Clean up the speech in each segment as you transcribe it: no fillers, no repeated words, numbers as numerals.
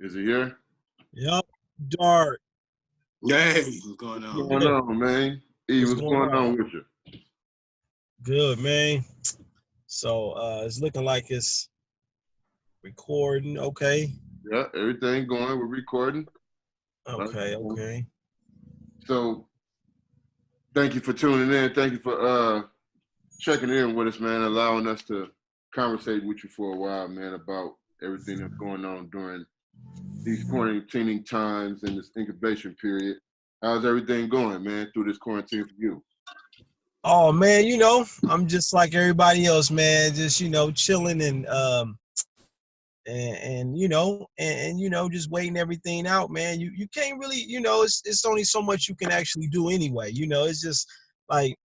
Is he here? Yup, Dart. Hey, what's going What's on? going on, man? E, what's going on with you? Good, man. So it's looking like it's recording. Okay. Yeah, everything going. We're recording. Okay. So thank you for tuning in. Thank you for checking in with us, man, allowing us to conversate with you for a while, man, about everything that's going on during these quarantining times and this incubation period. How's everything going, man, through this quarantine for you? Oh man, I'm just like everybody else, man. Just chilling and just waiting everything out, man. You can't really, it's only so much you can actually do anyway. It's just like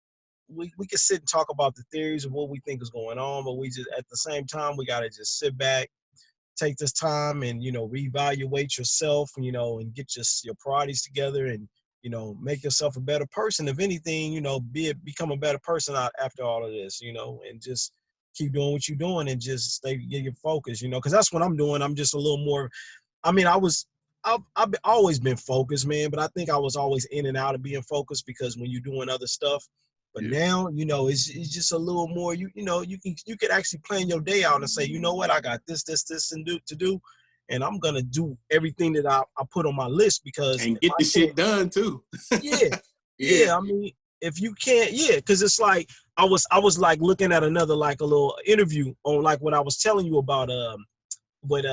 we can sit and talk about the theories of what we think is going on, but we just at the same time we gotta just sit back, take this time and reevaluate yourself, and get your priorities together and make yourself a better person. If anything, become a better person after all of this, and just keep doing what you're doing and just get your focus, because that's what I'm doing. I'm just a little more. I mean, I've always been focused, man, but I think I was always in and out of being focused because when you're doing other stuff. But now, it's just a little more. You could actually plan your day out and say, you know what, I got this, and to do, and I'm gonna do everything that I put on my list because and get the shit done too. yeah. I mean, if you can't, because it's like I was like looking at another like a little interview on like what I was telling you about with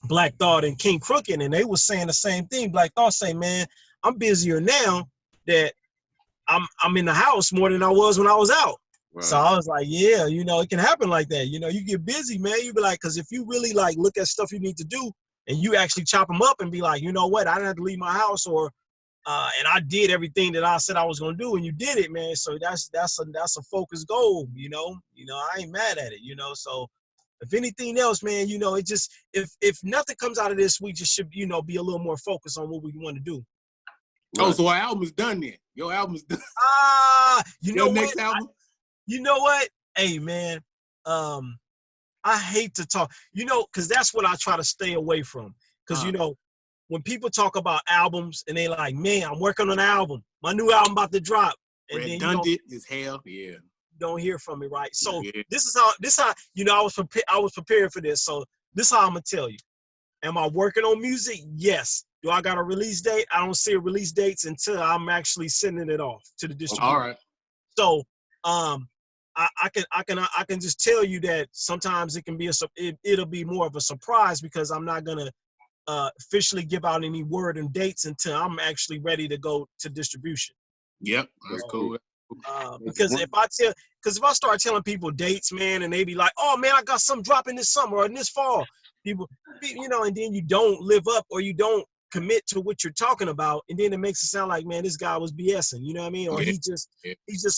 Black Thought and King Crooked, and they was saying the same thing. Black Thought say, man, I'm busier now that I'm in the house more than I was when I was out. Right. So I was like, yeah, it can happen like that. You get busy, man. You be like, because if you really like look at stuff you need to do and you actually chop them up and be like, you know what, I didn't have to leave my house and I did everything that I said I was gonna do and you did it, man. So that's a focused goal, I ain't mad at it, So if anything else, man, it just if nothing comes out of this, we just should, be a little more focused on what we want to do. Right. Oh, so our album's done then. Your album's done. Your next album? You know what? Hey, man, I hate to talk, because that's what I try to stay away from. Because, when people talk about albums and they like, man, I'm working on an album. My new album about to drop. And redundant as hell, yeah. You don't hear from me, right? So this is how, I was prepared for this. So this is how I'm going to tell you. Am I working on music? Yes. Do I got a release date? I don't see a release dates until I'm actually sending it off to the distributor. All right. So, I can just tell you that sometimes it can be it'll be more of a surprise because I'm not gonna officially give out any word and dates until I'm actually ready to go to distribution. Yep, that's cool. Because if I start telling people dates, man, and they be like, oh man, I got something dropping this summer or in this fall, people, and then you don't live up or you don't commit to what you're talking about, and then it makes it sound like, man, this guy was BSing, you know what I mean? Or he's just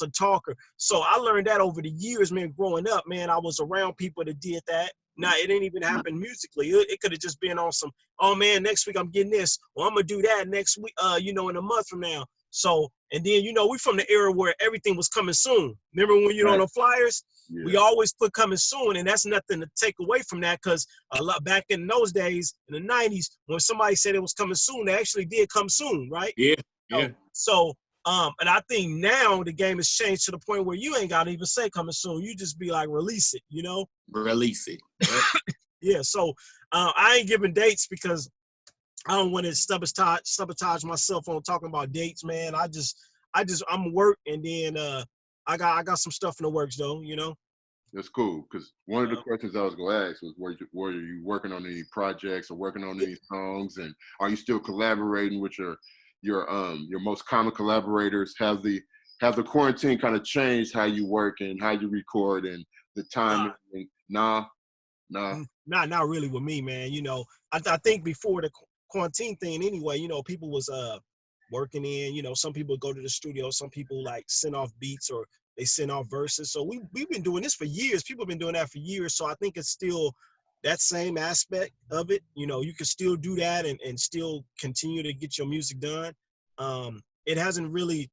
a talker. So I learned that over the years, man, growing up, man, I was around people that did that. Now, it didn't even happen musically. It could have just been on some, oh man, next week I'm getting this, or I'm gonna do that next week, in a month from now. So, and then, we from the era where everything was coming soon. Remember when you're on the flyers? Yeah. We always put coming soon, and that's nothing to take away from that because a lot back in those days, in the 90s, when somebody said it was coming soon, they actually did come soon, right? Yeah, So, and I think now the game has changed to the point where you ain't got to even say coming soon. You just be like, release it, Release it. Yeah, so I ain't giving dates because I don't want to sabotage myself on talking about dates, man. I'm work, and then I got some stuff in the works though, That's cool, because one of the questions I was gonna ask was, were you working on any projects or working on any songs, and are you still collaborating with your most common collaborators? Have the quarantine kind of changed how you work and how you record and the timing? Nah, not really with me, man. I think before the quarantine thing anyway, people was working in, some people go to the studio, some people like send off beats or they send off verses. So we've been doing this for years. People have been doing that for years. So I think it's still that same aspect of it. You can still do that and still continue to get your music done. It hasn't really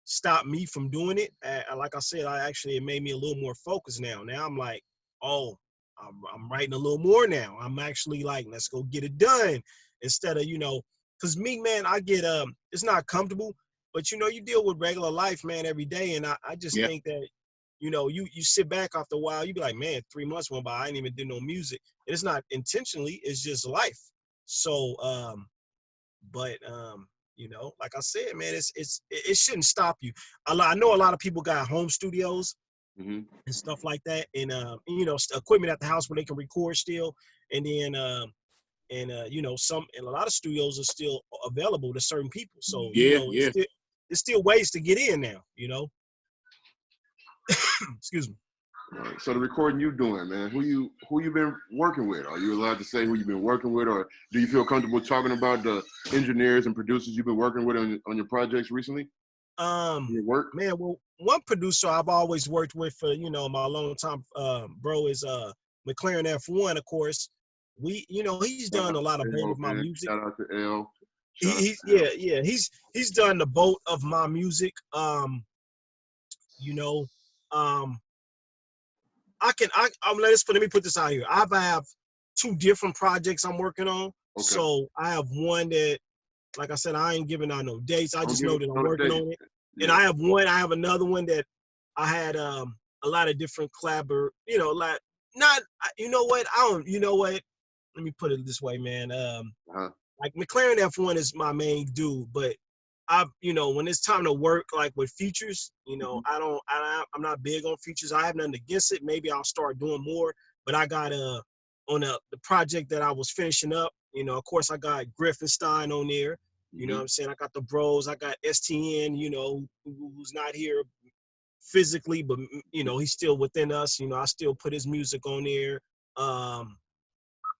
stopped me from doing it. Like I said, it made me a little more focused now. Now I'm like, oh, I'm writing a little more now. I'm actually like, let's go get it done instead of, you know, because me, man, I get it's not comfortable, but you know, you deal with regular life, man, every day, and I just Yeah. think that, you know, you sit back after a while, you be like, man, 3 months went by, I ain't even did no music. And it's not intentionally, it's just life. So but you know, like I said, man, it shouldn't stop you. I know a lot of people got home studios Hmm. and stuff like that, and you know, equipment at the house where they can record still, and then you know, and a lot of studios are still available to certain people. So you Yeah, know, yeah. it's still ways to get in now. You know, excuse me. Right. So the recording you doing, man, who you been working with? Are you allowed to say who you've been working with, or do you feel comfortable talking about the engineers and producers you've been working with on your projects recently? Your work? Man, well, one producer I've always worked with for, you know, my long time bro is McLaren F1, of course. You know, he's Shout done out a lot of to both L, of my man. music. Shout out to L. He, Shout out he's to L. yeah, he's done the both of my music. You know, um let me put this out here. I have two different projects I'm working on. Okay. So I have one that, like I said, I ain't giving out no dates. I Don't just give know us that I'm no working date. on it. And Yeah. I have another one that I had a lot of different you know, like not you know what? You know what? Let me put it this way, man. Uh-huh. Like McLaren F1 is my main dude, but you know, when it's time to work like with features, you know, Mhm. I'm not big on features. I have nothing against it. Maybe I'll start doing more, but I got on the project that I was finishing up, you know, of course I got Griffinstein on there. You know what Mhm. I'm saying? I got the bros, I got STN, you know, who's not here physically, but you know, he's still within us. You know, I still put his music on there. Um,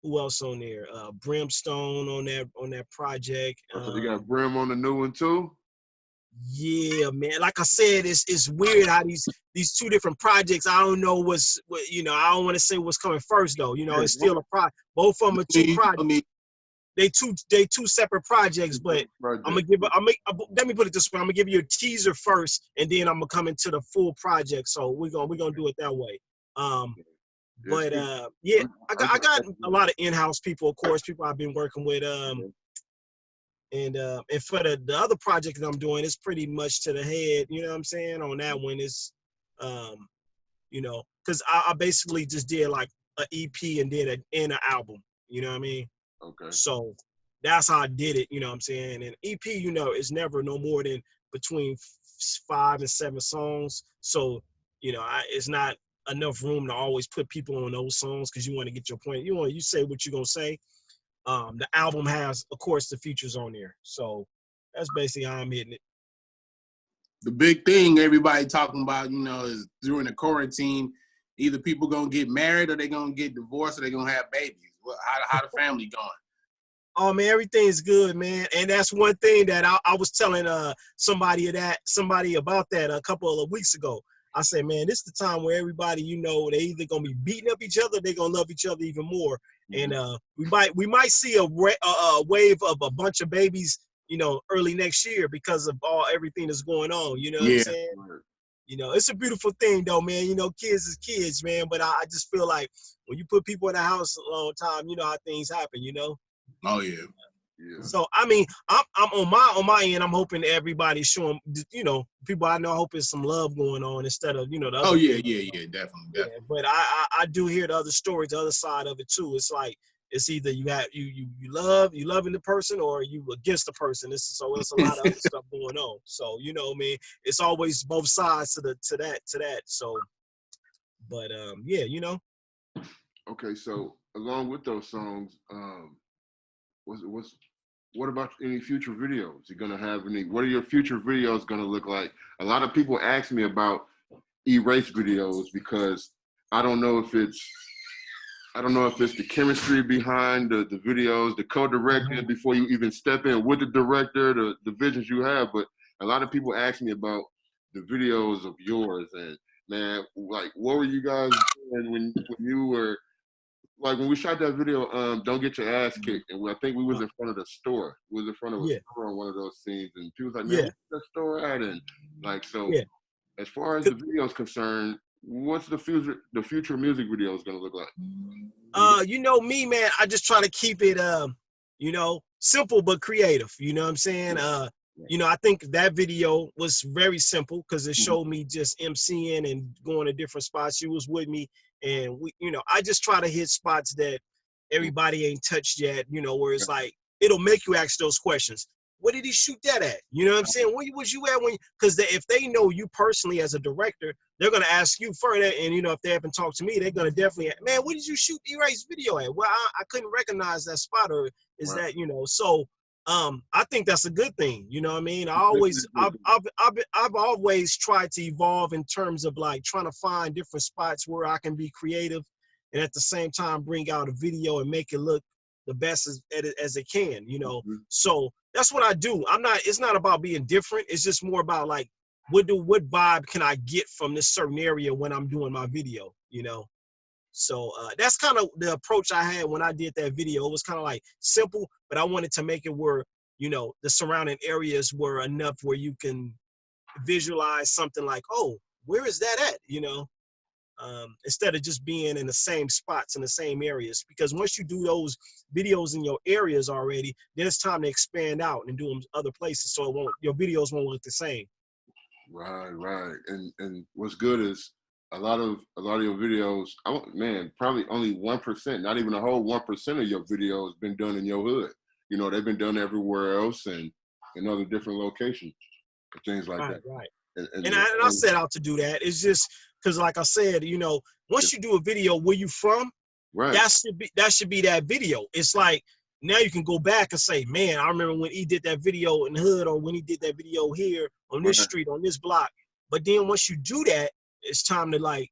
who else on there? Brimstone on that project. So you got Brim on the new one too? Yeah, man. Like I said, it's weird how these two different projects. I don't know you know. I don't want to say what's coming first though. You know, Yeah. it's still a both of them are two projects. No need. They two separate projects, but I'm gonna Project. give. Let me put it this way. I'm gonna give you a teaser first, and then I'm gonna come into the full project. So we're gonna do it that way. Um, Yes. but yeah, I got a I'm lot of in-house people, of course, people I've been working with. And for the other project that I'm doing, it's pretty much to the head. You know what I'm saying? On that one, it's you know, because I basically just did like an EP and did an album. You know what I mean? Okay. So that's how I did it. You know what I'm saying? And EP, you know, is never no more than between 5 and 7 songs. So you know, it's not enough room to always put people on those songs because you want to get your point. You say what you're gonna say. The album has, of course, the features on there. So that's basically how I'm hitting it. The big thing everybody talking about, you know, is during the quarantine, either people gonna get married or they gonna get divorced or they gonna have babies. Well, how the family going? Oh man, everything's good, man. And that's one thing that I was telling somebody about that a couple of weeks ago. I said, man, this is the time where everybody, you know, they either gonna be beating up each other, they're gonna love each other even more. And we might see a wave of a bunch of babies, you know, early next year because of everything that's going on. You know what I'm Yeah. saying? You know, it's a beautiful thing though, man. You know, kids is kids, man. But I just feel like when you put people in the house a long time, you know how things happen, you know. Oh yeah. Yeah. So I mean, I'm on my end. I'm hoping everybody's showing, you know, people I know. I hope there's some love going on instead of, you know, the Oh other yeah, thing. yeah, yeah, definitely, Yeah, definitely. but I do hear the other stories, the other side of it too. It's like it's either you loving the person or you against the person. It's a lot of other stuff going on. So you know, what I mean, it's always both sides to that. So, but yeah, you know. Okay. So along with those songs, what about any future videos? You're gonna have any? What are your future videos gonna look like? A lot of people ask me about erase videos because I don't know if it's the chemistry behind the videos, the co-director before you even step in with the director, the visions you have. But a lot of people ask me about the videos of yours, and man, like what were you guys doing when you were like when we shot that video, "Don't Get Your Ass Kicked," and I think we was in front of the store. We was in front of a Yeah, store on one of those scenes, and people was like, "Man, yeah, what's that store at?" And like, so yeah. as far as the video is concerned, what's the future music videos gonna look like? You know me, man. I just try to keep it, you know, simple but creative. You know what I'm saying? You know, I think that video was very simple because it showed me just emceeing and going to different spots. You was with me, and we, you know, I just try to hit spots that everybody ain't touched yet. You know, where it's like it'll make you ask those questions. What did he shoot that at? You know what I'm saying? Where was you at when? Because if they know you personally as a director, they're gonna ask you further. And you know, if they haven't talked to me, they're gonna definitely, man, where did you shoot E-Ray's video at? Well, I couldn't recognize that spot, or is that, you know? So I think that's a good thing. You know what I mean? I've always tried to evolve in terms of like trying to find different spots where I can be creative and at the same time bring out a video and make it look the best as it can, you know. So that's what I do. It's not about being different. It's just more about like what vibe can I get from this certain area when I'm doing my video, you know. So that's kind of the approach I had when I did that video. It was kind of like simple, but I wanted to make it where, you know, the surrounding areas were enough where you can visualize something like, oh, where is that at, you know? Instead of just being in the same spots in the same areas, because once you do those videos in your areas already, then it's time to expand out and do them other places, so your videos won't look the same. Right. And what's good is a lot of your videos, man, probably only 1%, not even a whole 1% of your videos been done in your hood. You know, they've been done everywhere else and in other different locations and things like that. Right. And I set out to do that. It's just because, like I said, you know, once you do a video where you from, that should be that video. It's like now you can go back and say, man, I remember when he did that video in the hood, or when he did that video here on this street, on this block. But then once you do that, it's time to, like,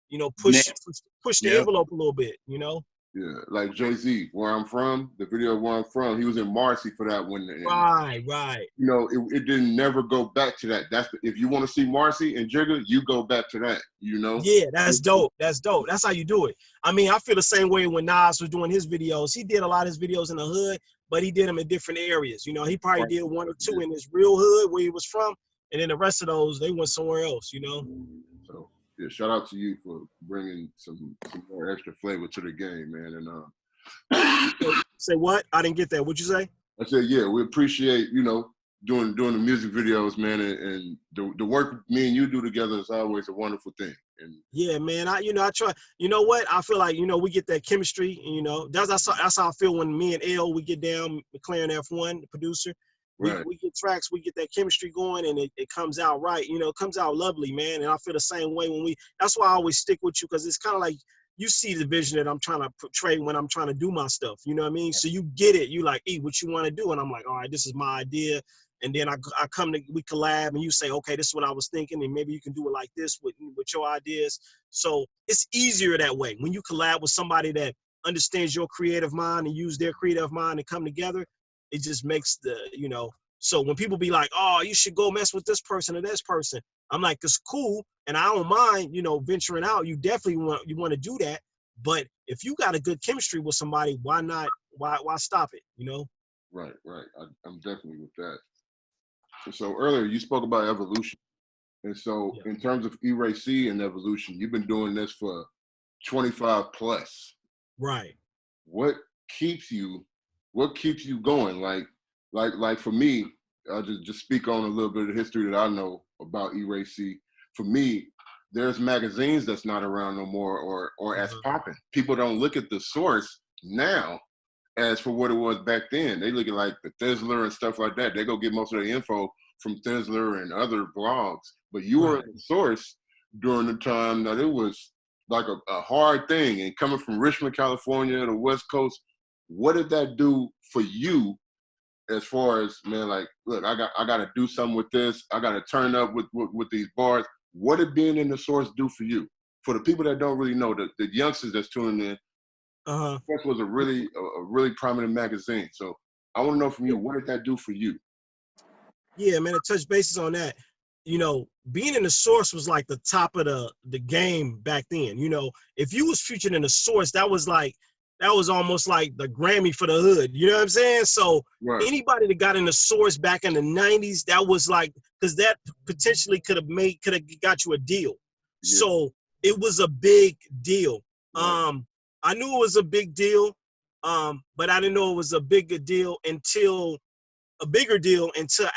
you know, push the envelope a little bit, you know. Yeah, like Jay-Z, where I'm from, the video where I'm from, he was in Marcy for that one. Right. You know, it didn't never go back to that. If you want to see Marcy and Jigga, you go back to that, you know? Yeah, that's dope. That's how you do it. I mean, I feel the same way when Nas was doing his videos. He did a lot of his videos in the hood, but he did them in different areas. You know, he probably did one or two in his real hood where he was from, and then the rest of those, they went somewhere else, you know? So, yeah, shout out to you for bringing some more extra flavor to the game, man. And Say what? I didn't get that. What'd you say? I said, yeah, we appreciate, you know, doing the music videos, man, and the work me and you do together is always a wonderful thing. And yeah, man, I try. You know what? I feel like, you know, we get that chemistry, and, you know, that's how I feel when me and L, we get down, McLaren F1, the producer. We get tracks, we get that chemistry going, and it comes out right. You know, it comes out lovely, man. And I feel the same way that's why I always stick with you, because it's kind of like you see the vision that I'm trying to portray when I'm trying to do my stuff. You know what I mean? So you get it. You like, what you want to do? And I'm like, all right, this is my idea. And then we collab, and you say, okay, this is what I was thinking, and maybe you can do it like this with your ideas. So it's easier that way. When you collab with somebody that understands your creative mind and use their creative mind to come together, it just makes you know, so when people be like, oh, you should go mess with this person or this person, I'm like, it's cool, and I don't mind, you know, venturing out. You definitely want to do that. But if you got a good chemistry with somebody, why not? Why stop it, you know? Right. I'm definitely with that. So earlier you spoke about evolution. And so in terms of E-Ray C and evolution, you've been doing this for 25 plus. Right. What keeps you going? Like for me, I'll just speak on a little bit of the history that I know about E-Ray C. For me, there's magazines that's not around no more or as popping. People don't look at the source now as for what it was back then. They look at like the Thizzler and stuff like that. They go get most of their info from Thizzler and other blogs. But you were the source during the time that it was like a hard thing. And coming from Richmond, California, the West Coast, what did that do for you as far as, man, like, look, I got to do something with this. I got to turn up with these bars. What did being in the source do for you? For the people that don't really know, the youngsters that's tuning in, Source was a really prominent magazine. So I want to know from you, what did that do for you? Yeah, man, to touch bases on that, you know, being in the source was like the top of the game back then. You know, if you was featured in the source, that was almost like the Grammy for the hood. You know what I'm saying? So anybody that got in the source back in the 90s, that was like, because that potentially could have got you a deal. Yeah. So it was a big deal. Right. I knew it was a big deal, but I didn't know it was a bigger deal until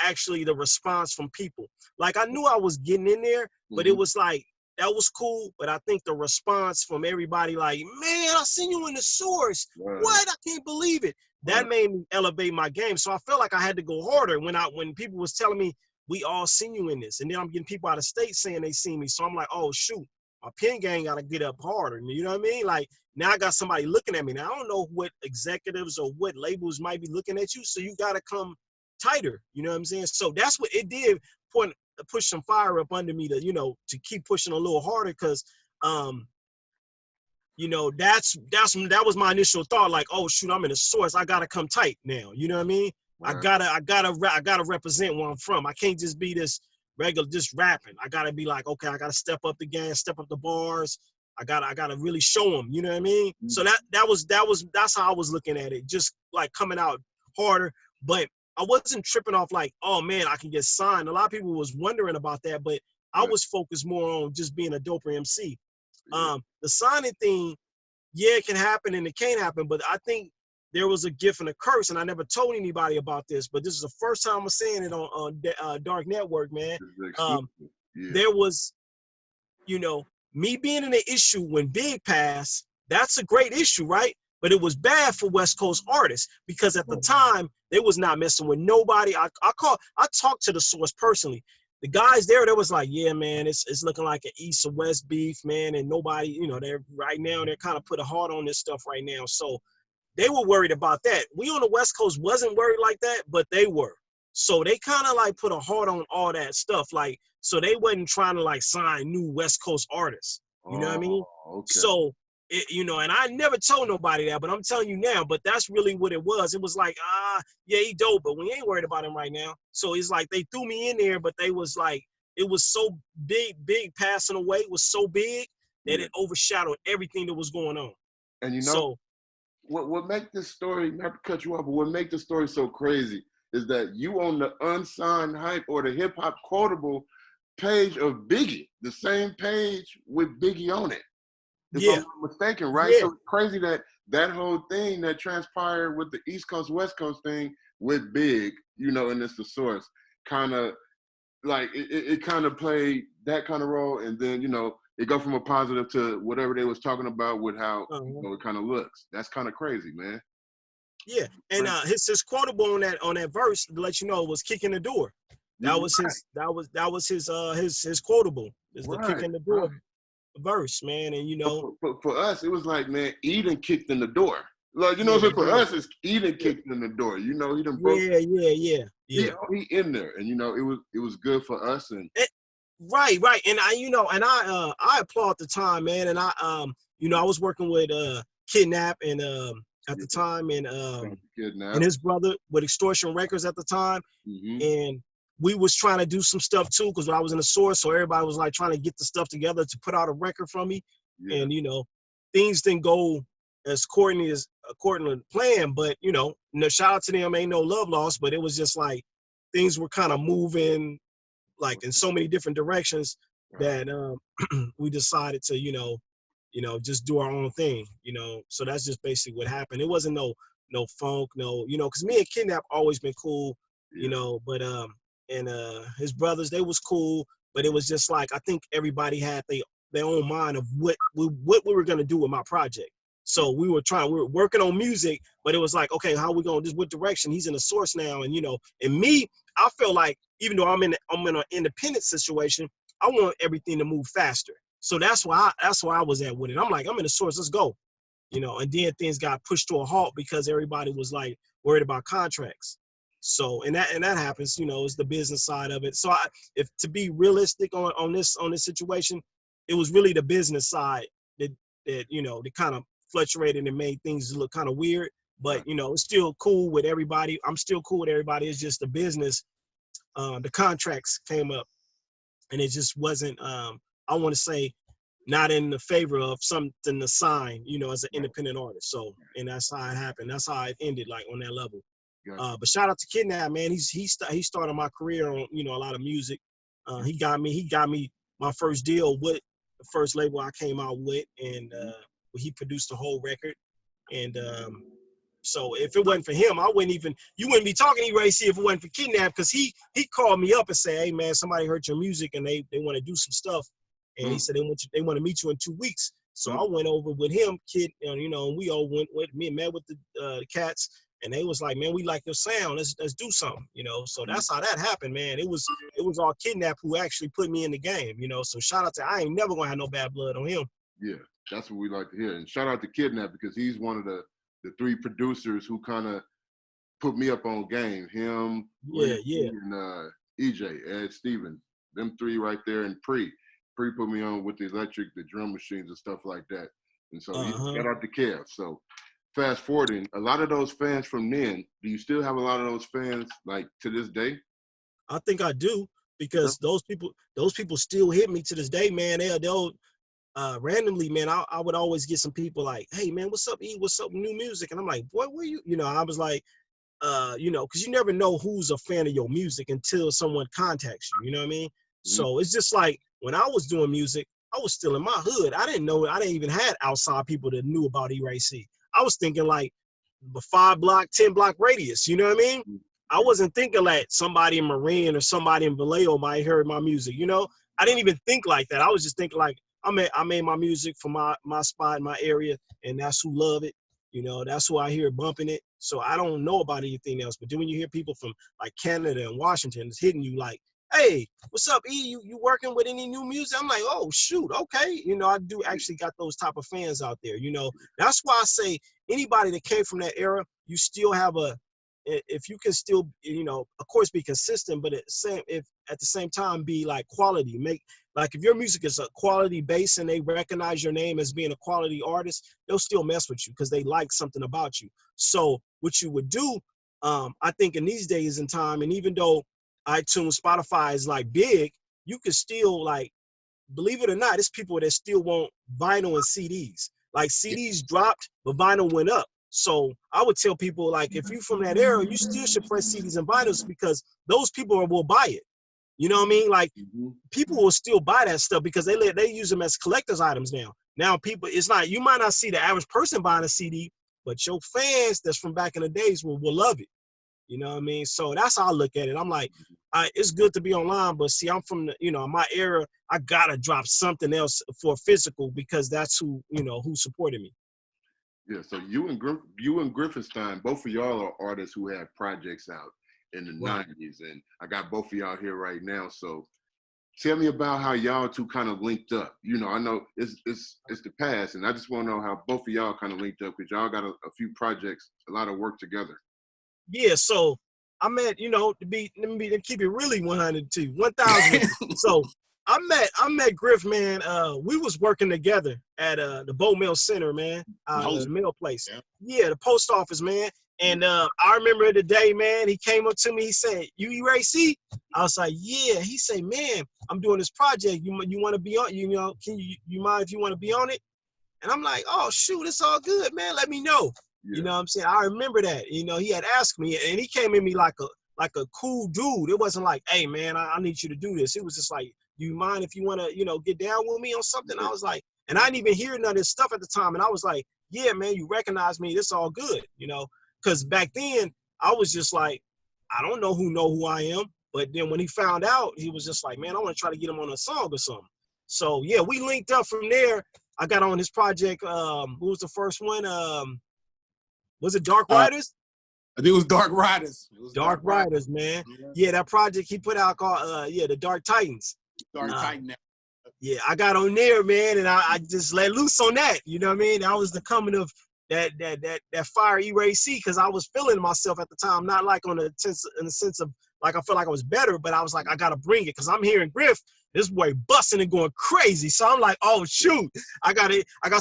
actually the response from people. Like I knew I was getting in there, but it Mhm. was like that was cool. But I think the response from everybody, like, man, I seen you in the source. Right. What? I can't believe it. That Right. made me elevate my game. So I felt like I had to go harder when people was telling me we all seen you in this, and then I'm getting people out of state saying they seen me. So I'm like, oh shoot, my pen game got to get up harder. You know what I mean? Like now I got somebody looking at me. Now I don't know what executives or what labels might be looking at you. So you got to come tighter. You know what I'm saying? So that's what it did. Push some fire up under me to, to keep pushing a little harder. Cause, that was my initial thought. Like, oh shoot, I'm in the source. I gotta come tight now. You know what I mean? I Right. gotta represent where I'm from. I can't just be this regular, just rapping. I gotta be like, okay, I gotta step up the game, step up the bars. I gotta really show them. You know what I mean? So that's how I was looking at it. Just like coming out harder, but I wasn't tripping off like, oh man, I can get signed. A lot of people was wondering about that, but I Yeah. was focused more on just being a doper MC. Yeah. The signing thing, yeah, it can happen and it can't happen, but I think there was a gift and a curse, and I never told anybody about this, but this is the first time I'm saying it on Dark Network, man. This is Um, exclusive. Yeah. there was, me being in the issue when Big passed, that's a great issue, right? But it was bad for West Coast artists because at the time they was not messing with nobody. I talked to the source personally. The guys there, was like, yeah, man, it's looking like an East or West beef, man, and nobody, they're right now they're kind of put a heart on this stuff right now. So they were worried about that. We on the West Coast wasn't worried like that, but they were. So they kind of like put a heart on all that stuff. Like, so they wasn't trying to like sign new West Coast artists. You know what I mean? Oh, okay. So, and I never told nobody that, but I'm telling you now, but that's really what it was. It was like, yeah, he dope, but we ain't worried about him right now. So it's like they threw me in there, but they was like, it was so big passing away was so big that Yeah. it overshadowed everything that was going on. And So, what make this story, not to cut you off, but what make the story so crazy is that you on the unsigned hype or the hip hop quotable page of Biggie, the same page with Biggie on it. If yeah. I'm not mistaken, right? Yeah. So it's crazy that whole thing that transpired with the East Coast, West Coast thing with Big, and it's the source, kind of like it kind of played that kind of role, and then it go from a positive to whatever they was talking about with how it kind of looks. That's kind of crazy, man. Yeah, and his quotable on that verse to let you know was kicking the door. That was his quotable. Is the kick in the door verse, man, and for us, it was like, man, Eden kicked in the door. Like, for us, it's Eden kicked in the door. He done broke. Yeah. He in there, and it was good for us. And right, and I applaud the time, man, and I was working with Kidnap and at the time and his brother with Extortion Records at the time, and we was trying to do some stuff too because I was in the source, so everybody was like trying to get the stuff together to put out a record from me, and things didn't go as according to plan, but shout out to them, ain't no love lost, but it was just like things were kind of moving like in so many different directions that we decided to just do our own thing, so that's just basically what happened. It wasn't no funk, because me and Kidnap always been cool, but and his brothers, they was cool, but it was just like I think everybody had their own mind of what we were gonna do with my project. So we were working on music, but it was like, okay, how we gonna what direction? He's in the source now, and and me, I feel like even though I'm in an independent situation, I want everything to move faster. So that's why I was at with it. I'm like, I'm in the source, let's go. And then things got pushed to a halt because everybody was like worried about contracts. So and that happens, it's the business side of it. So if to be realistic on this situation, it was really the business side that kind of fluctuated and made things look kind of weird. But it's still cool with everybody. I'm still cool with everybody. It's just the business. The contracts came up, and it just wasn't. I want to say not in the favor of something to sign, as an independent artist. So, and that's how it happened. That's how it ended, like on that level. But shout out to Kidnap, man. He started my career on, a lot of music. He got me my first deal with the first label I came out with, and he produced the whole record. And so if it wasn't for him, you wouldn't be talking to E-Ray C if it wasn't for Kidnap, because he called me up and said, hey man, somebody heard your music and they want to do some stuff. And he said they want to meet you in 2 weeks. So I went over with him, and we all went with me and met with the cats, and they was like, man, we like your sound. Let's do something, So that's how that happened, man. It was all Kidnap who actually put me in the game, So shout out to, I ain't never gonna have no bad blood on him. Yeah, that's what we like to hear. And shout out to Kidnap, because he's one of the 3 producers who kind of put me up on game. Him, and EJ, Ed Stevens, them 3 right there, and Pre put me on with the electric, the drum machines and stuff like that. And so shout out to Kev. So fast forwarding, a lot of those fans from then, do you still have a lot of those fans like to this day? I think I do, because those people still hit me to this day, man. They'll randomly, man, I would always get some people like, hey man, what's up, E? What's up, new music? And I'm like, boy, where you? I was like, because you never know who's a fan of your music until someone contacts you. You know what I mean? So it's just like when I was doing music, I was still in my hood. I didn't even have outside people that knew about E-Ray C. I was thinking like the 5-block, 10-block radius. You know what I mean? I wasn't thinking like somebody in Marin or somebody in Vallejo might hear my music. I didn't even think like that. I was just thinking like I made my music for my spot, my area, and that's who love it. That's who I hear bumping it. So I don't know about anything else. But then when you hear people from like Canada and Washington, it's hitting you like, hey, what's up, E? You working with any new music? I'm like, oh, shoot, okay. I do actually got those type of fans out there. That's why I say anybody that came from that era, you still have if you can still, of course, be consistent, but at the same time be like quality. Like if your music is a quality base and they recognize your name as being a quality artist, they'll still mess with you because they like something about you. So what you would do, I think in these days and time, and even though iTunes, Spotify is like big, you can still like, believe it or not, it's people that still want vinyl and CDs. Like CDs dropped, but vinyl went up. So I would tell people like, if you're from that era, you still should press CDs and vinyls because those people will buy it. You know what I mean? Like people will still buy that stuff because they use them as collector's items now. Now people, it's not, you might not see the average person buying a CD, but your fans that's from back in the days will love it. You know what I mean? So that's how I look at it. I'm like, it's good to be online, but see, I'm from my era. I gotta drop something else for physical because that's who supported me. Yeah. So you and Griffinstein, both of y'all are artists who have projects out in the 90s, and I got both of y'all here right now. So tell me about how y'all two kind of linked up. I know it's the past, and I just want to know how both of y'all kind of linked up because y'all got a few projects, a lot of work together. Yeah, so I met, let me keep it really 100 to 1,000. So I met Griff, man. We was working together at the Bow Mill Center, man. The mail place. Yeah, the post office, man. And I remember the day, man, he came up to me, he said, you E-Ray C? I was like, yeah. He said, man, I'm doing this project. You want to be on, can you mind if you want to be on it? And I'm like, oh, shoot, it's all good, man. Let me know. Yeah. You know what I'm saying? I remember that. He had asked me, and he came in me like a cool dude. It wasn't like, hey, man, I need you to do this. It was just like, do you mind if you want to, get down with me on something? I was like, and I didn't even hear none of this stuff at the time. And I was like, yeah, man, you recognize me. It's all good, because back then I was just like, I don't know who I am. But then when he found out, he was just like, man, I want to try to get him on a song or something. So, yeah, we linked up from there. I got on his project. What was the first one? Was it Dark Riders? I think it was Dark Riders. Dark Riders, man. Yeah, that project he put out called, the Dark Titans. Dark Titan. Yeah, I got on there, man, and I just let loose on that. You know what I mean? That was the coming of that fire E-Ray C, because I was feeling myself at the time, not like in the sense of like I felt like I was better, but I was like, I gotta bring it because I'm hearing Griff, this boy busting and going crazy. So I'm like, oh shoot, I got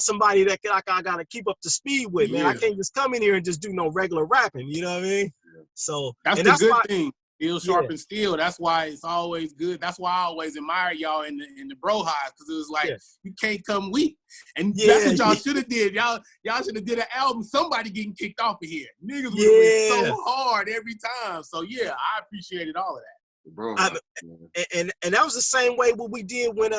somebody that I gotta keep up to speed with, man. I can't just come in here and just do no regular rapping. You know what I mean? So that's the good thing. Steel sharpens steel. That's why it's always good. That's why I always admire y'all in the bro highs, because it was like you can't come weak. And that's what y'all should have did. Y'all should have did an album. Somebody getting kicked off of here. Niggas would have been so hard every time. So yeah, I appreciated all of that. Bro, and that was the same way what we did when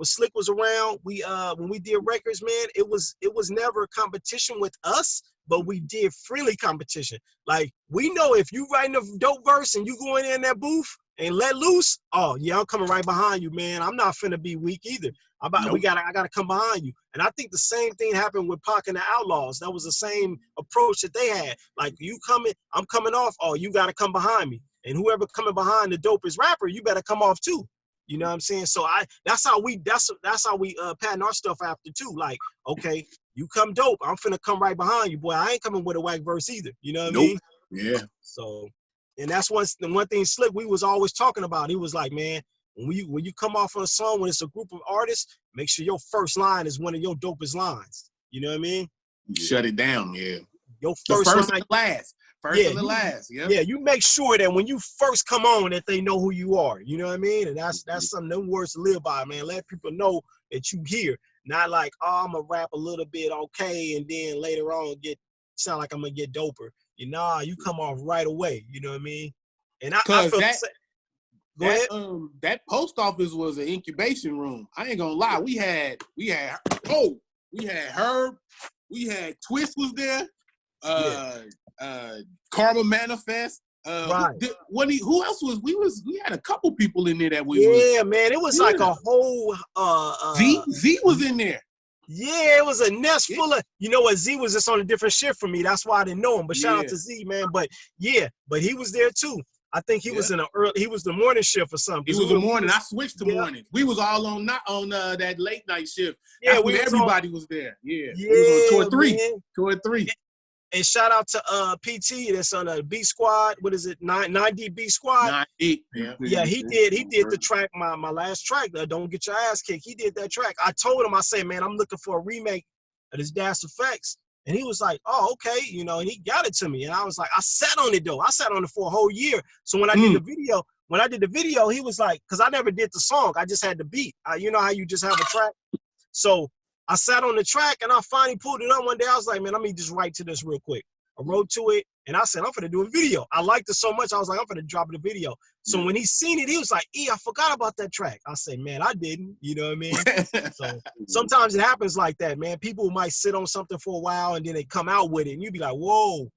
when Slick was around, we when we did records, man, it was never a competition with us, but we did friendly competition. Like, we know if you writing a dope verse and you go in that booth and let loose, oh yeah, I'm coming right behind you, man. I'm not finna be weak either. I gotta come behind you. And I think the same thing happened with Pac and the Outlaws. That was the same approach that they had. Like, you coming, I'm coming off, oh, you gotta come behind me. And whoever coming behind the dopest rapper, you better come off too. You know what I'm saying? So that's how we pattern our stuff after too. Like, okay, you come dope, I'm finna come right behind you, boy. I ain't coming with a whack verse either. You know what I mean? Yeah. So, and that's the one thing Slick we was always talking about. He was like, man, when you come off on a song, when it's a group of artists, make sure your first line is one of your dopest lines. You know what I mean? Shut it down, yeah. Your first line, and the last. And the last. Yep. Yeah, you make sure that when you first come on that they know who you are. You know what I mean? And that's something, them words to live by, man. Let people know that you here. Not like, oh, I'm gonna rap a little bit, okay, and then later on sound like I'm gonna get doper. You come off right away. You know what I mean? And I feel go ahead. That post office was an incubation room. I ain't gonna lie. We had Herb, we had Twist was there, Karma Manifest. Right. Who else was? We had a couple people in there that man. It was like a whole Z was in there. Yeah, it was a nest full of, you know what, Z was just on a different shift for me. That's why I didn't know him. But shout out to Z, man. But he was there too. I think he was he was the morning shift or something. He was the morning. I switched to morning. We was all on that late night shift. Yeah, everybody was there. Yeah. Yeah. We was on tour 3. And shout out to PT that's on the B Squad. What is it? 9D B Squad. 9D. Yeah. Yeah, he did the track, my last track, Don't Get Your Ass Kicked. He did that track. I told him, I said, man, I'm looking for a remake of this Das EFX. And he was like, oh, okay, and he got it to me. And I was like, I sat on it though. I sat on it for a whole year. So when I did the video, he was like, because I never did the song, I just had the beat. You know how you just have a track? So I sat on the track and I finally pulled it up one day. I was like, man, let me just write to this real quick. I wrote to it and I said, I'm gonna do a video. I liked it so much, I was like, I'm gonna drop it a video. So when he seen it, he was like, I forgot about that track. I said, man, I didn't, you know what I mean? So sometimes it happens like that, man. People might sit on something for a while and then they come out with it and you be like, whoa.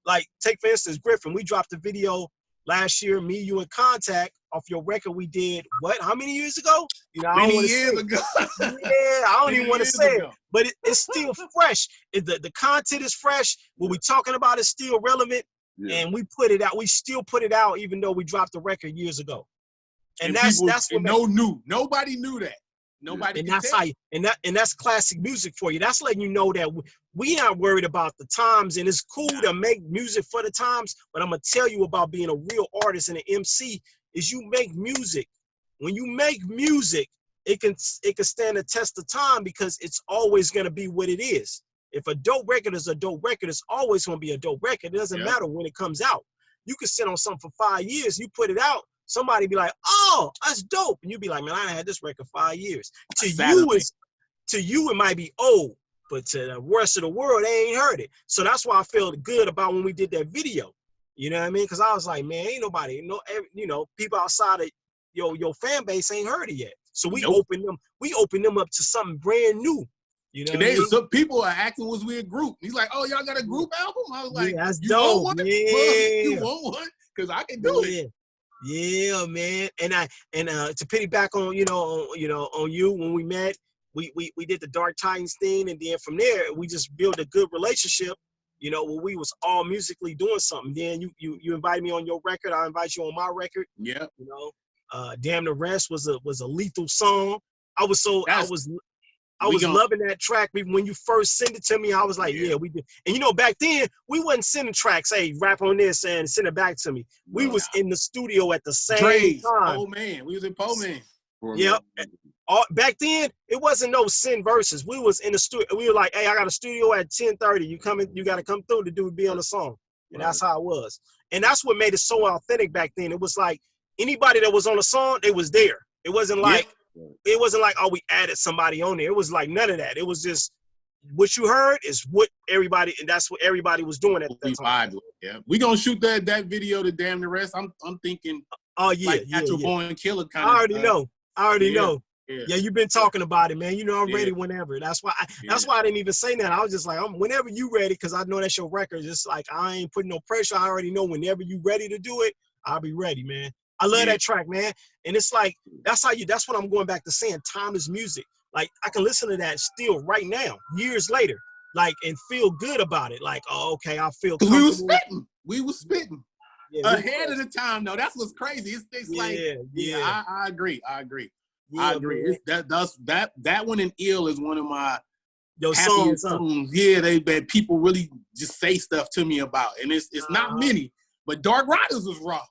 Like, take for instance, Griffin, we dropped a video last year, me, you, and Contact off your record we did, how many years ago? Many years ago. Yeah, I don't even want to say it, but it's still fresh. The content is fresh. What we talking about is still relevant, and we put it out. We still put it out, even though we dropped the record years ago. And that's what nobody knew that. Nobody. And that's that's classic music for you. That's letting you know that we not worried about the times, and it's cool to make music for the times. But I'm gonna tell you about being a real artist and an MC is you make music. When you make music, it can stand the test of time because it's always gonna be what it is. If a dope record is a dope record, it's always gonna be a dope record. It doesn't matter when it comes out. You can sit on something for 5 years, you put it out. Somebody be like, oh, that's dope. And you be like, man, I had this record 5 years. To you, it might be old, but to the rest of the world, they ain't heard it. So that's why I felt good about when we did that video. You know what I mean? Because I was like, man, ain't nobody, people outside of your fan base ain't heard it yet. So we open them up to something brand new. You know, some people are acting was we a group. He's like, oh, y'all got a group album? I was like, that's dope. Want one? Yeah. You want one? Because I can do it. Yeah, man. And to piggyback on on you, when we met, we did the Dark Titans thing, and then from there we just built a good relationship. Where we was all musically doing something. Then you invited me on your record. I invite you on my record. Yeah. Damn the Rest was a lethal song. I was loving that track. When you first sent it to me, I was like, yeah, we did. And back then we wasn't sending tracks, hey, rap on this and send it back to me. We was in the studio at the same time. Oh man, we was in Po Man. Yep. Back then it wasn't no send verses. We was in the studio. We were like, hey, I got a studio at 10:30. You got to come through to be on the song. And that's how it was. And that's what made it so authentic back then. It was like anybody that was on the song, they was there. It wasn't like. It wasn't like, oh, we added somebody on there. It was like none of that. It was just what you heard is what everybody, and that's what everybody was doing at that time. Yeah, we gonna shoot that video to Damn the Rest. I'm thinking. Oh yeah, like Natural Born Killer kind of. I already know. Yeah, you've been talking about it, man. You know I'm Yeah. ready whenever. That's why I didn't even say that. I was just like, whenever you ready, because I know that's your record. Just like I ain't putting no pressure. I already know whenever you ready to do it, I'll be ready, man. I love that track, man. And it's like that's what I'm going back to saying. Timeless music. Like I can listen to that still right now, years later, like and feel good about it. Like, oh, okay, I feel comfortable. We was spitting. Yeah, Ahead of the time, though. That's what's crazy. It's like, I agree. Yeah, I agree. It's that one in Ill is one of my happiest songs. Yeah, that people really just say stuff to me about, and it's not many. But Dark Riders was raw.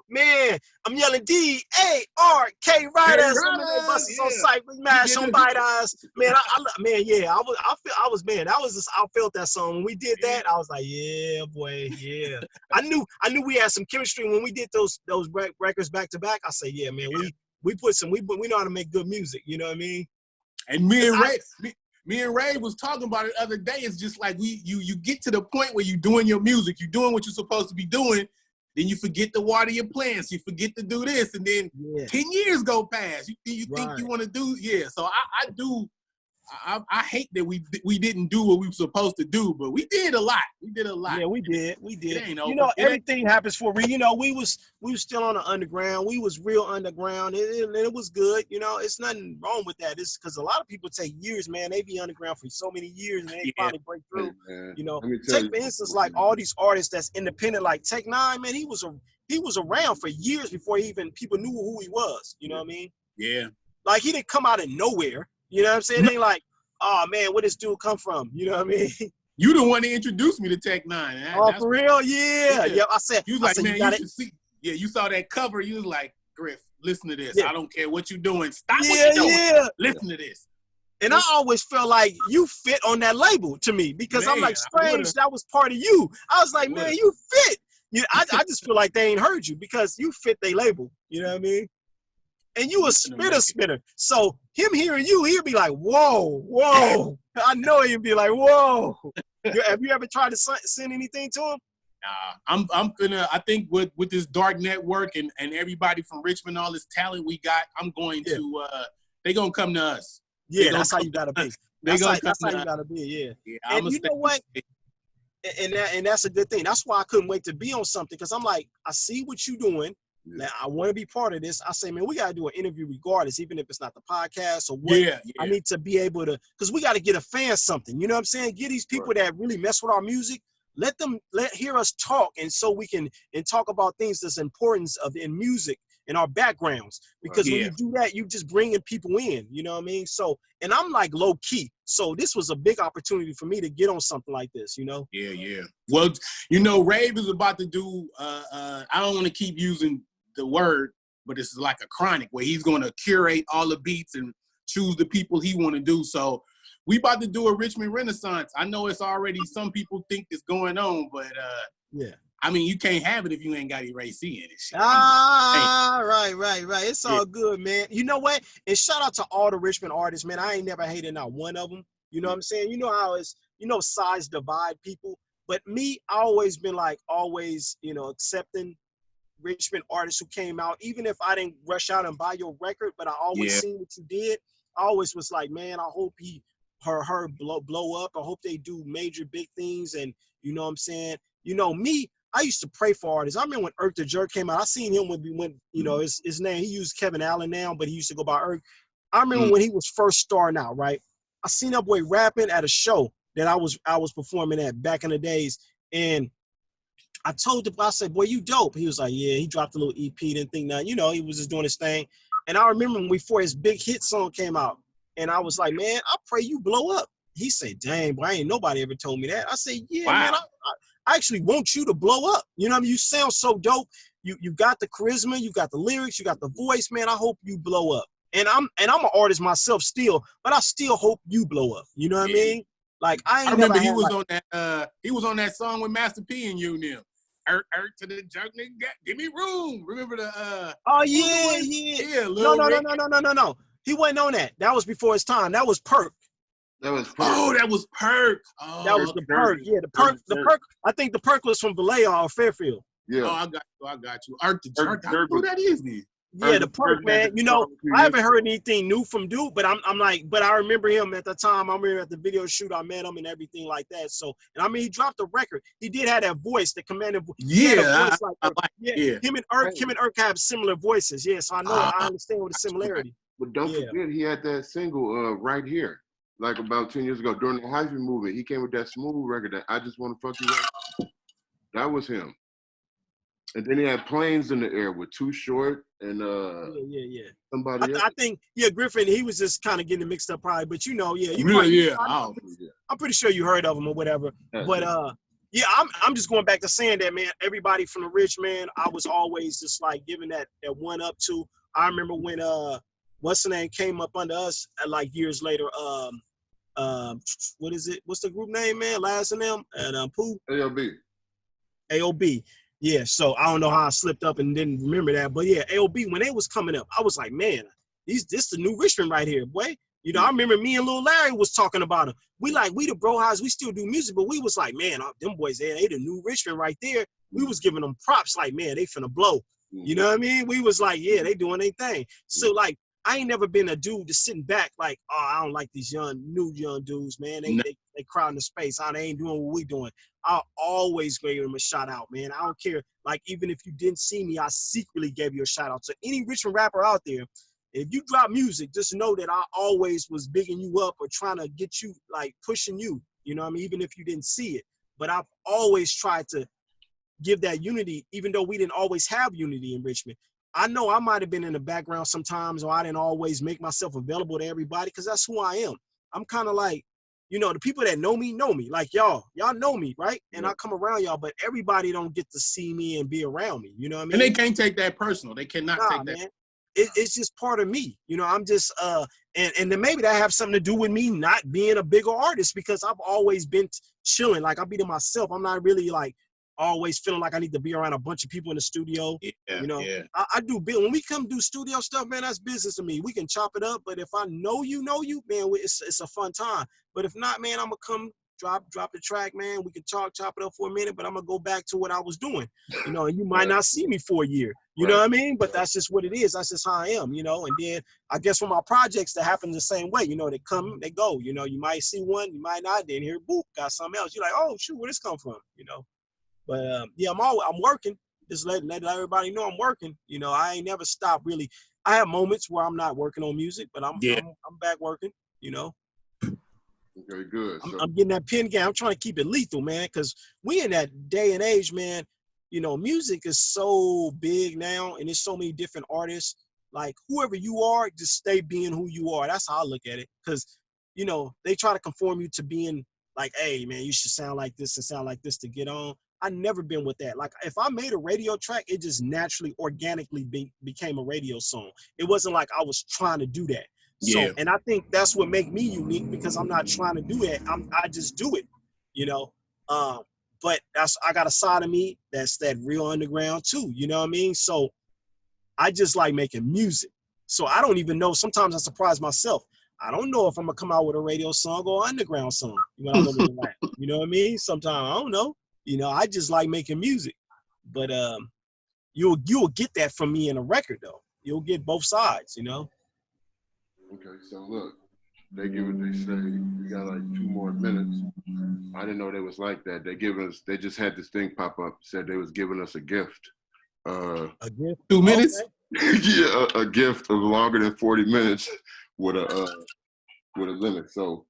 Man, I'm yelling D-A-R-K Riders. They busted on sight, mash on bite eyes. Man, I felt that song when we did that. I was like, yeah, boy, yeah. I knew we had some chemistry when we did those records back to back. I say, yeah, man, we know how to make good music. You know what I mean? And me and Ray was talking about it the other day. It's just like you get to the point where you're doing your music, you're doing what you're supposed to be doing. Then you forget to water your plants. You forget to do this, and then 10 years go past. You think you want to do So I do. I hate that we didn't do what we were supposed to do, but we did a lot. Yeah, we did. It ain't over. You know, everything happens for a reason. You know, we was still on the underground. We was real underground, and it was good. You know, it's nothing wrong with that. It's because a lot of people take years, man. They be underground for so many years, and they finally break through. You know, take for instance, like all these artists that's independent, like Tech Nine, man. He was around for years before people knew who he was. You know what I mean? Yeah. Like he didn't come out of nowhere. You know what I'm saying? It ain't like, oh man, where this dude come from? You know what I mean? You the one that introduced me to Tech Nine. That's for real? Yeah. I said, you was like, man, you should see. Yeah, you saw that cover. You was like, Griff, listen to this. I don't care what you're doing. Stop what you're doing. Listen to this. And I always felt like you fit on that label to me because I'm like, strange, that was part of you. I was like, man, you fit. I just feel like they ain't heard you because you fit their label. You know what I mean? And you a spitter. So him hearing you, he'll be like, whoa. I know he'll be like, whoa. Have you ever tried to send anything to him? Nah, I think with this dark network and everybody from Richmond, all this talent we got, I'm going to, they going to come to us. Yeah, that's how you got to be. That's how you got to be, yeah. And you know what? And that's a good thing. That's why I couldn't wait to be on something because I'm like, I see what you're doing. Now, I want to be part of this. I say, man, we got to do an interview regardless, even if it's not the podcast or what. I need to be able to, because we got to get a fan something. You know what I'm saying? Get these people that really mess with our music. Let hear us talk, and so we can talk about things that's importance in music and our backgrounds. Because when you do that, you just bringing people in. You know what I mean? So, and I'm like low key. So this was a big opportunity for me to get on something like this. You know? Yeah. Well, you know, Rave is about to do. I don't want to keep using the word, but it's like a chronic where he's going to curate all the beats and choose the people he want to do. So we about to do a Richmond Renaissance. I know it's already some people think it's going on, but I mean, you can't have it if you ain't got Erase C in it. Right. It's all good, man. You know what? And shout out to all the Richmond artists, man. I ain't never hated not one of them. You know what I'm saying? You know how it's, size divide people. But me, I always been like, accepting Richmond artists who came out, even if I didn't rush out and buy your record, but I always seen what you did. I always was like, man, I hope her blow up. I hope they do major big things. And you know what I'm saying? You know, me, I used to pray for artists. I remember when Irk the Jerk came out, I seen him when his name, he used Kevin Allen now, but he used to go by Irk. I remember when he was first starting out, right? I seen that boy rapping at a show that I was performing at back in the days. And I told him, I said, boy, you dope. He was like, yeah, he dropped a little EP, didn't think nothing. You know, he was just doing his thing. And I remember before his big hit song came out, and I was like, man, I pray you blow up. He said, dang, boy, ain't nobody ever told me that. I said, yeah, man, I actually want you to blow up. You know what I mean? You sound so dope. You got the charisma, you got the lyrics, you got the voice, man. I hope you blow up. And I'm an artist myself still, but I still hope you blow up. You know what I mean? Like I remember he was on that song with Master P and you and them. Earth to the jerk, nigga, give me room. Remember the oh yeah. No. He wasn't on that. That was before his time. That was Perk. That was Perk. Oh, that was Perk. Oh, that was the Perk. Yeah, the Perk. I think the Perk was from Vallejo or Fairfield. Yeah. Oh, I got you. Art the Jerk. I don't know who that is then. Yeah, the perk, man. You know, I haven't heard anything new from Duke, but I'm like, but I remember him at the time. I remember at the video shoot, I met him and everything like that. So, and I mean, he dropped a record. He did have that voice, the commanding voice. Yeah, Him and Irk have similar voices. Yeah, so I understand with the similarity. But don't forget, he had that single right here, like about 10 years ago during the Heisman movement. He came with that Smooth record that I Just Want to Fuck You Up. That was him. And then he had Planes in the Air with Too Short and somebody else. I think Griffin, he was just kind of getting mixed up probably, but you know, I'm pretty sure you heard of him or whatever. But I'm just going back to saying that, man, everybody from the Rich, man, I was always just like giving that one up to. I remember when what's the name came up under us like years later, what is it? What's the group name, man? Last and them and Pooh? AOB. Yeah, so I don't know how I slipped up and didn't remember that, but yeah, AOB, when they was coming up, I was like, man, this the new Richmond right here, boy. You know, I remember me and Lil Larry was talking about it. We the Bro Highs, we still do music, but we was like, man, them boys, they the new Richmond right there. We was giving them props like, man, they finna blow. You know what I mean? We was like, yeah, they doing their thing. So like, I ain't never been a dude just sitting back like, oh, I don't like these new young dudes, man. They crowding the space. They ain't doing what we doing. I'll always give them a shout out, man. I don't care. Like, even if you didn't see me, I secretly gave you a shout out. So any Richmond rapper out there, if you drop music, just know that I always was bigging you up or trying to get you, like, pushing you. You know what I mean? Even if you didn't see it. But I've always tried to give that unity, even though we didn't always have unity in Richmond. I know I might have been in the background sometimes, or I didn't always make myself available to everybody because that's who I am. I'm kind of like, you know, the people that know me. Like y'all know me, right? And I come around y'all, but everybody don't get to see me and be around me. You know what I mean? And they can't take that personal. They cannot take that. Man. It's just part of me. You know, I'm just, and then maybe that have something to do with me not being a bigger artist because I've always been chilling. Like, I be to myself. I'm not really like, always feeling like I need to be around a bunch of people in the studio. You know, I do when we come do studio stuff, man, that's business to me. We can chop it up, but if I know you, man, it's a fun time. But if not, man, I'm gonna come drop the track, man. We can chop it up for a minute, but I'm gonna go back to what I was doing. You know, and you might not see me for a year. You know what I mean? But that's just what it is. That's just how I am, you know. And then I guess for my projects that happen the same way, you know, they come, they go. You know, you might see one, you might not, then here, boop, got something else. You're like, oh shoot, where this come from? You know. But yeah, I'm working. Just let everybody know I'm working. You know, I ain't never stopped really. I have moments where I'm not working on music, but I'm back working. You know. Very good. I'm getting that pen game. I'm trying to keep it lethal, man, because we in that day and age, man. You know, music is so big now, and there's so many different artists. Like, whoever you are, just stay being who you are. That's how I look at it. Because, you know, they try to conform you to being like, hey, man, you should sound like this and sound like this to get on. I never been with that. Like, if I made a radio track, it just naturally, organically became a radio song. It wasn't like I was trying to do that. So, and I think that's what make me unique because I'm not trying to do that. I just do it, you know. But I got a side of me that's that real underground too. You know what I mean? So I just like making music. So I don't even know. Sometimes I surprise myself. I don't know if I'm gonna come out with a radio song or underground song. You know what I mean? Sometimes I don't know. You know, I just like making music, but you'll get that from me in a record though. You'll get both sides, you know. Okay, so look, they say we got like 2 more minutes. I didn't know they was like that. They just had this thing pop up, said they was giving us a gift. A gift? 2 minutes? Okay. Yeah, a gift of longer than 40 minutes with a limit. So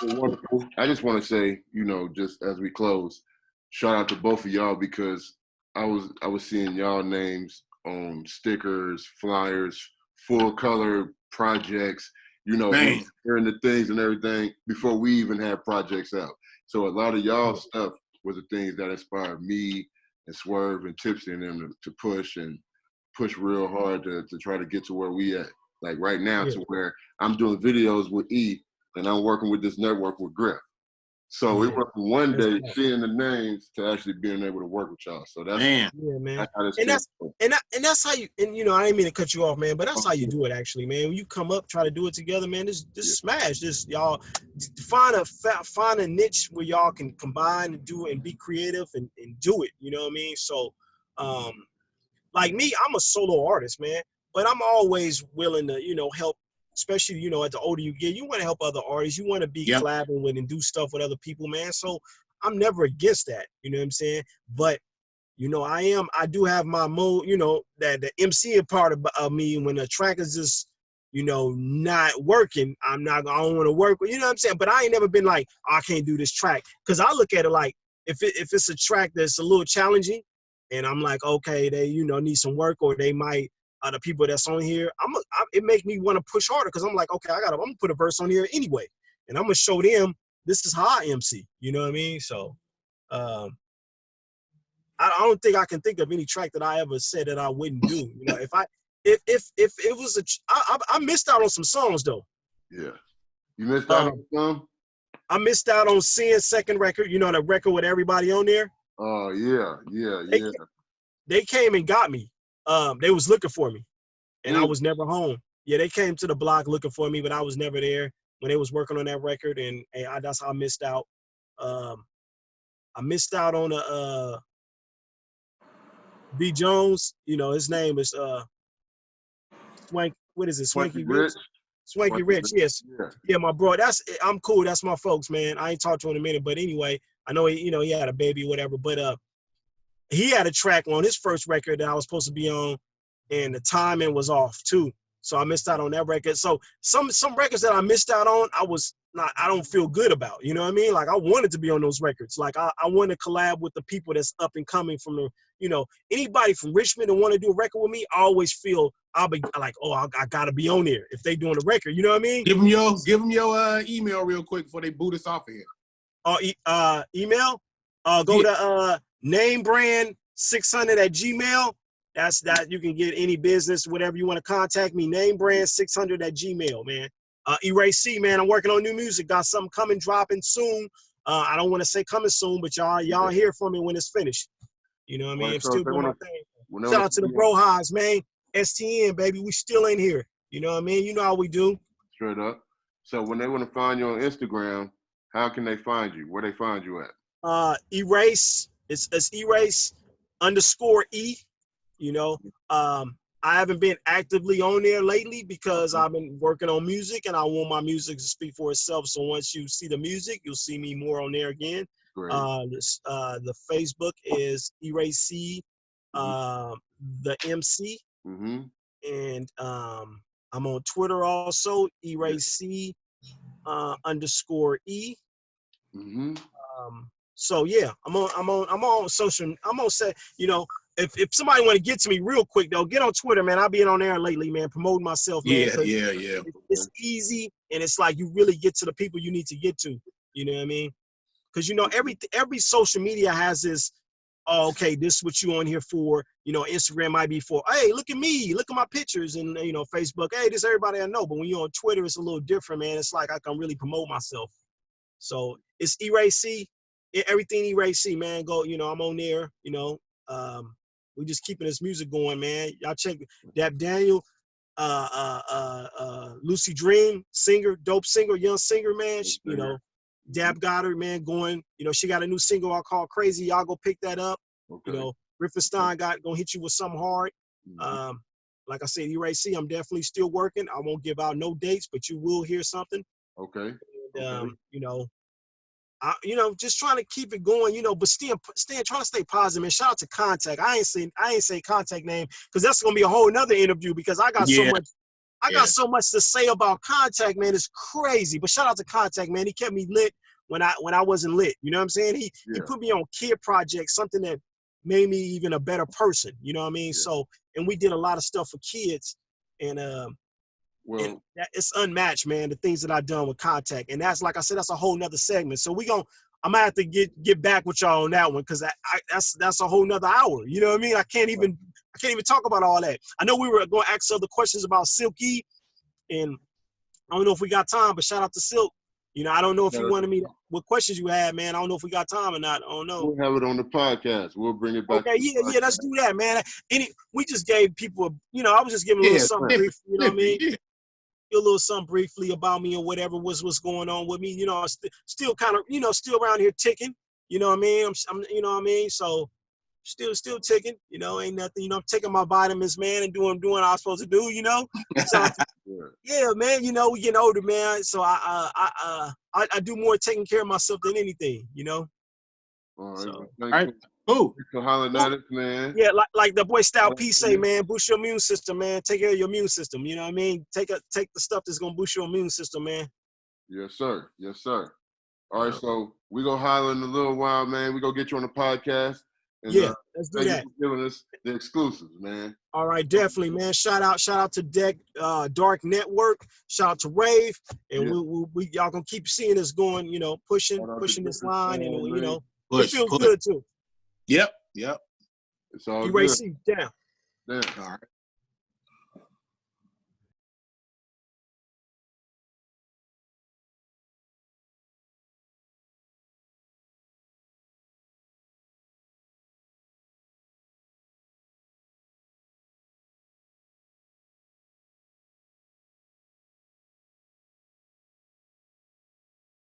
wonderful. I just want to say, you know, just as we close, shout out to both of y'all because I was seeing y'all names on stickers, flyers, full color projects, you know, hearing the things and everything before we even had projects out. So a lot of y'all stuff was the things that inspired me and Swerve and Tipsy and them to push real hard to try to get to where we at. Like right now to where I'm doing videos with E and I'm working with this network with Griff. So we went from one day seeing the names to actually being able to work with y'all. So that's man. That's how you, and you know, I didn't mean to cut you off, man, but that's how you do it actually, man. When you come up, try to do it together, man, this smash. This y'all find a niche where y'all can combine and do it and be creative and do it. You know what I mean? So like me, I'm a solo artist, man. but I'm always willing to, help, especially, at the older you get, you want to help other artists. You want to be Yep. collabing with and do stuff with other people, man. So I'm never against that. You know what I'm saying? But, I do have my mode, that the MC part of me when the track is just, not working, I don't want to work with, you know what I'm saying? But I ain't never been like, oh, I can't do this track. Cause I look at it like, if it's a track that's a little challenging and I'm like, okay, they, need some work, or they might, the people that's on here, it make me want to push harder. Cause I'm like, okay, I'm gonna put a verse on here anyway. And I'm gonna show them this is how I MC, you know what I mean? So, I don't think I can think of any track that I ever said that I wouldn't do. If it was I missed out on some songs though. Yeah. You missed out on some? I missed out on Sin's second record, the record with everybody on there. Oh, yeah. They came and got me. They was looking for me, and I Mm. was never home. Yeah, they came to the block looking for me, but I was never there when they was working on that record, and that's how I missed out. I missed out on B. Jones. His name is Swank. What is it? Swanky Rich. Swanky Rich. Yes. Yeah, my bro. I'm cool. That's my folks, man. I ain't talked to him in a minute, but anyway, I know he had a baby or whatever. But he had a track on his first record that I was supposed to be on, and the timing was off too. So I missed out on that record. So some records that I missed out on, I don't feel good about. You know what I mean? Like I wanted to be on those records. Like I want to collab with the people that's up and coming from anybody from Richmond and want to do a record with me. I always feel I'll be like, oh, I gotta be on there if they doing a record. You know what I mean? Give them your email real quick before they boot us off of here. Email. Go to namebrand600@gmail. That's that. You can get any business, whatever you want to contact me. Namebrand600@gmail, man. Erase C, man. I'm working on new music. Got something coming, dropping soon. I don't want to say coming soon, but y'all hear from me when it's finished. You know what I mean? I'm still doing my thing. Shout out to the Bro Highs, man. STN, baby. We still in here. You know what I mean? You know how we do. Straight up. So when they want to find you on Instagram, how can they find you? Where they find you at? Erase. It's Erase_E. I haven't been actively on there lately because I've been working on music and I want my music to speak for itself. So once you see the music, you'll see me more on there again. Great. The Facebook is Erase C, the MC. Mm-hmm. And I'm on Twitter also, Erase C _E. Mm-hmm. So yeah, I'm on social. I'm on say, if somebody want to get to me real quick though, get on Twitter, man. I've been on there lately, man, promoting myself, man. Yeah. It's easy and it's like you really get to the people you need to get to. You know what I mean? Because every social media has this. Oh, okay, this is what you on here for. Instagram might be for, hey, look at me, look at my pictures, and Facebook, hey, this is everybody I know. But when you're on Twitter, it's a little different, man. It's like I can really promote myself. So it's Erase C, everything Erase C, man. Go, I'm on there. We just keeping this music going, man. Y'all check Dap Daniel, Lucy Dream, singer, dope singer, young singer, man. Dab Goddard, man, going. She got a new single I call Crazy. Y'all go pick that up. Okay. Riffenstein gonna hit you with something hard. Mm-hmm. Like I said, Erase C, I'm definitely still working. I won't give out no dates, but you will hear something. Okay. And, just trying to keep it going, but trying to stay positive, man. Shout out to Contact. I ain't say Contact name because that's gonna be a whole nother interview because I got so much. I got so much to say about Contact, man. It's crazy. But shout out to Contact, man. He kept me lit when I wasn't lit. You know what I'm saying? He put me on kid projects, something that made me even a better person. You know what I mean? Yeah. So, and we did a lot of stuff for kids, and it's unmatched, man. The things that I've done with Contact, and that's, like I said, that's a whole nother segment. So I'm gonna have to get back with y'all on that one because that's a whole nother hour. You know what I mean? I can't even talk about all that. I know we were going to ask other questions about Silky, and I don't know if we got time. But shout out to Silk. I don't know if you wanted me what questions you had, man. I don't know if we got time or not. I don't know. We'll have it on the podcast. We'll bring it back. Okay, yeah, let's do that, man. We just gave people, I was just giving a little something brief. You know what I mean? A little something briefly about me or whatever was what's going on with me. Still kind of, still around here ticking. You know what I mean? I'm you know what I mean? So still ticking. You know, ain't nothing. You know, I'm taking my vitamins, man, and doing what I'm supposed to do. You know, so yeah, man. You know, we getting older, man. So I do more taking care of myself than anything. You know. All right. So, Well, All right. Cool. for hollering at us, man. yeah, like the boy Style P say, man, boost your immune system, man. Take care of your immune system. You know what I mean? Take the stuff that's gonna boost your immune system, man. Yes, sir. Yes, sir. All right, so we gonna holler in a little while, man. We gonna get you on the podcast. And, Yeah, let's do thank that. you for giving us the exclusives, man. All right, definitely, man. Shout out to Deck Dark Network. Shout out to Rave, and we y'all gonna keep seeing us going. You know, pushing this line, and you know, it feels good too. Yep. It's all You ready good. to see down. Yeah. All right.